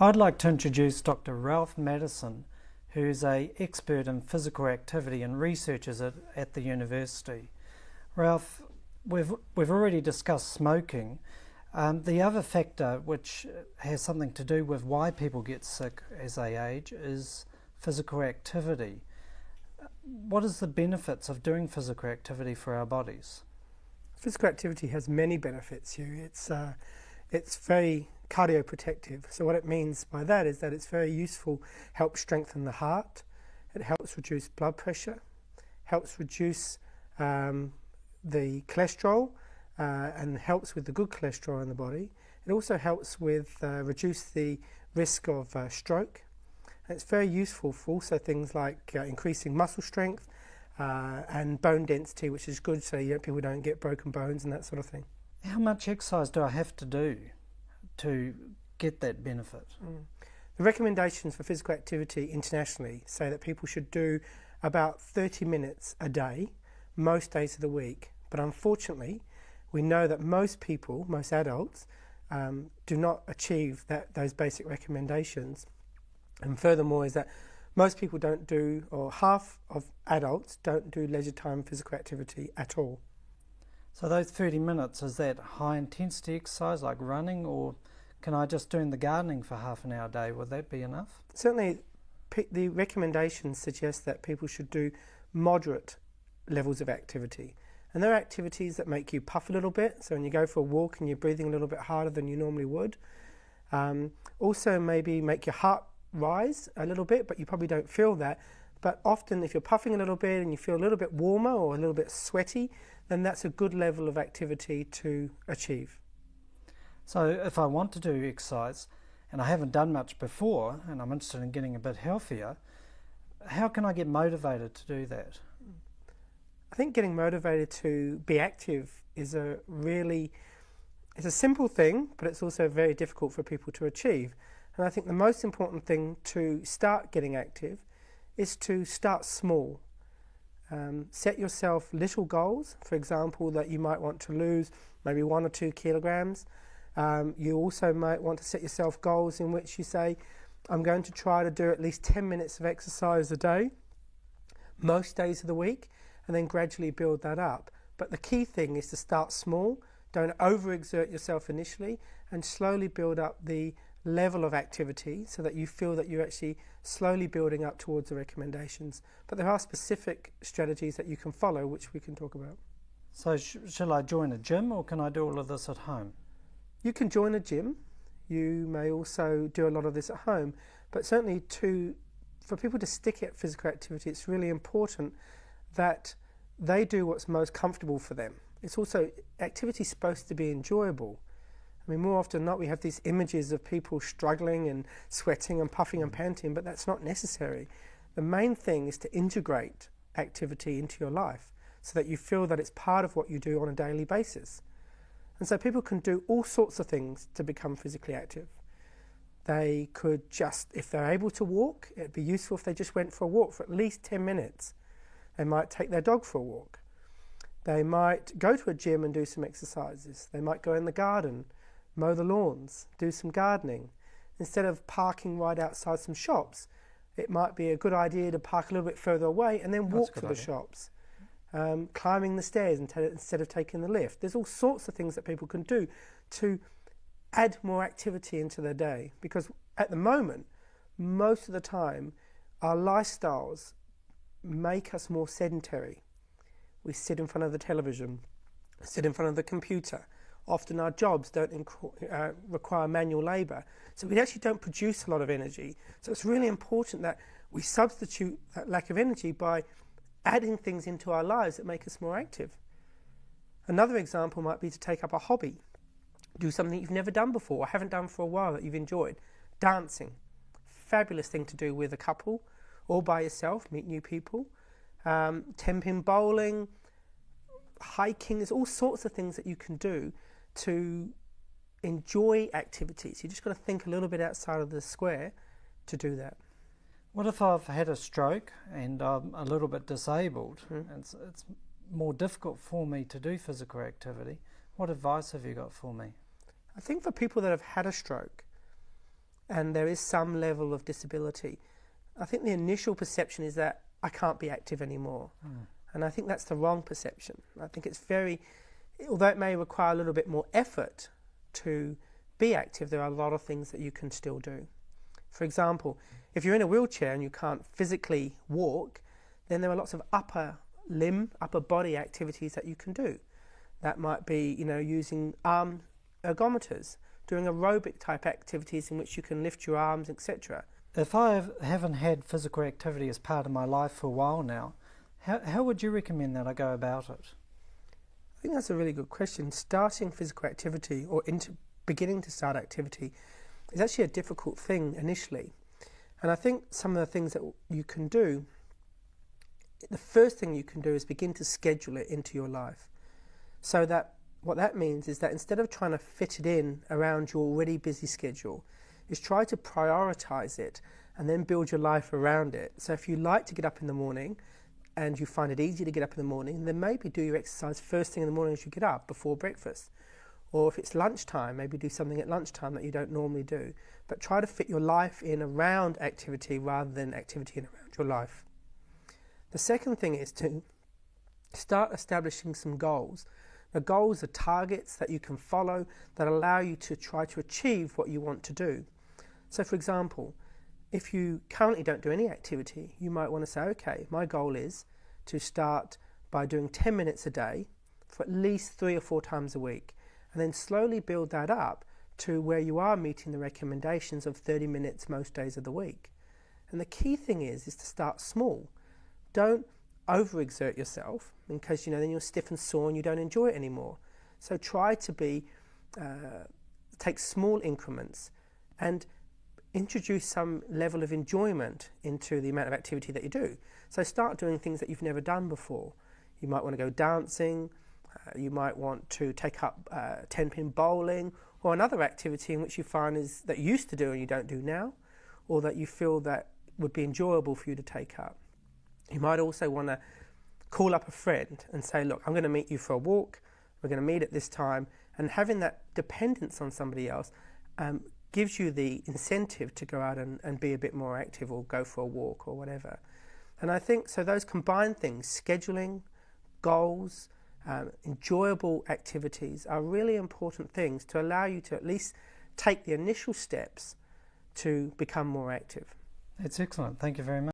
I'd like to introduce Dr. Ralph Maddison, who's an expert in physical activity and researches at the university. Ralph, we've already discussed smoking. The other factor which has something to do with why people get sick as they age is physical activity. What is the benefits of doing physical activity for our bodies? Physical activity has many benefits, Hugh. It's very cardioprotective. So what it means by that is that it's very useful, helps strengthen the heart, it helps reduce blood pressure, helps reduce the cholesterol and helps with the good cholesterol in the body. It also helps with reduce the risk of stroke. And it's very useful for also things like increasing muscle strength and bone density, which is good so people don't get broken bones and that sort of thing. How much exercise do I have to do to get that benefit? The recommendations for physical activity internationally say that people should do about 30 minutes a day, most days of the week. But unfortunately, we know that most people, most adults, do not achieve those basic recommendations. And furthermore is that most people don't do, or half of adults don't do leisure time physical activity at all. So those 30 minutes, is that high intensity exercise like running, or can I just do in the gardening for half an hour a day? Would that be enough? Certainly the recommendations suggest that people should do moderate levels of activity. And there are activities that make you puff a little bit, so when you go for a walk and you're breathing a little bit harder than you normally would. Also maybe make your heart rise a little bit, but you probably don't feel that. But often if you're puffing a little bit and you feel a little bit warmer or a little bit sweaty, then that's a good level of activity to achieve. So if I want to do exercise and I haven't done much before and I'm interested in getting a bit healthier, how can I get motivated to do that? I think getting motivated to be active is it's a simple thing, but it's also very difficult for people to achieve. And I think the most important thing to start getting active is to start small. Set yourself little goals, for example, that you might want to lose maybe 1 or 2 kilograms. You also might want to set yourself goals in which you say, I'm going to try to do at least 10 minutes of exercise a day, most days of the week, and then gradually build that up. But the key thing is to start small, don't overexert yourself initially, and slowly build up the level of activity so that you feel that you're actually slowly building up towards the recommendations. But there are specific strategies that you can follow, which we can talk about. So shall I join a gym, or can I do all of this at home? You can join a gym. You may also do a lot of this at home. But certainly for people to stick at physical activity, it's really important that they do what's most comfortable for them. It's also, activity is supposed to be enjoyable. I mean, more often than not, we have these images of people struggling and sweating and puffing and panting, but that's not necessary. The main thing is to integrate activity into your life so that you feel that it's part of what you do on a daily basis. And so people can do all sorts of things to become physically active. They could just, if they're able to walk, it'd be useful if they just went for a walk for at least 10 minutes. They might take their dog for a walk. They might go to a gym and do some exercises. They might go in the garden, mow the lawns, do some gardening. Instead of parking right outside some shops, it might be a good idea to park a little bit further away and then walk to the shops. Climbing the stairs instead of taking the lift. There's all sorts of things that people can do to add more activity into their day, because at the moment, most of the time, our lifestyles make us more sedentary. We sit in front of the television, sit in front of the computer. Often our jobs don't require manual labour, so we actually don't produce a lot of energy. So it's really important that we substitute that lack of energy by adding things into our lives that make us more active. Another example might be to take up a hobby. Do something you've never done before or haven't done for a while that you've enjoyed. Dancing. Fabulous thing to do with a couple or by yourself, meet new people. 10-pin bowling, hiking. There's all sorts of things that you can do to enjoy activities. You just got to think a little bit outside of the square to do that. What if I've had a stroke and I'm a little bit disabled? It's more difficult for me to do physical activity. What advice have you got for me? I think for people that have had a stroke, and there is some level of disability, I think the initial perception is that I can't be active anymore. And I think that's the wrong perception. I think it's although it may require a little bit more effort to be active, there are a lot of things that you can still do. For example, if you're in a wheelchair and you can't physically walk, then there are lots of upper body activities that you can do. That might be, using arm ergometers, doing aerobic type activities in which you can lift your arms, etc. If I haven't had physical activity as part of my life for a while now, how would you recommend that I go about it? I think that's a really good question. Starting physical activity or beginning to start activity is actually a difficult thing initially. And I think some of the things that you can do, the first thing you can do is begin to schedule it into your life. So that what that means is that instead of trying to fit it in around your already busy schedule, is try to prioritize it and then build your life around it. So if you like to get up in the morning and you find it easy to get up in the morning, then maybe do your exercise first thing in the morning as you get up before breakfast. Or if it's lunchtime, maybe do something at lunchtime that you don't normally do. But try to fit your life in around activity rather than activity in around your life. The second thing is to start establishing some goals. The goals are targets that you can follow that allow you to try to achieve what you want to do. So for example, if you currently don't do any activity, you might want to say, okay, my goal is to start by doing 10 minutes a day for at least 3 or 4 times a week, and then slowly build that up to where you are meeting the recommendations of 30 minutes most days of the week. And the key thing is to start small. Don't overexert yourself, because then you're stiff and sore and you don't enjoy it anymore. So try to take small increments and introduce some level of enjoyment into the amount of activity that you do. So start doing things that you've never done before. You might want to go dancing, you might want to take up 10-pin bowling, or another activity in which you find that you used to do and you don't do now, or that you feel that would be enjoyable for you to take up. You might also want to call up a friend and say, look, I'm going to meet you for a walk, we're going to meet at this time, and having that dependence on somebody else gives you the incentive to go out and be a bit more active or go for a walk or whatever. And I think, so those combined things, scheduling, goals, enjoyable activities are really important things to allow you to at least take the initial steps to become more active. That's excellent. Thank you very much.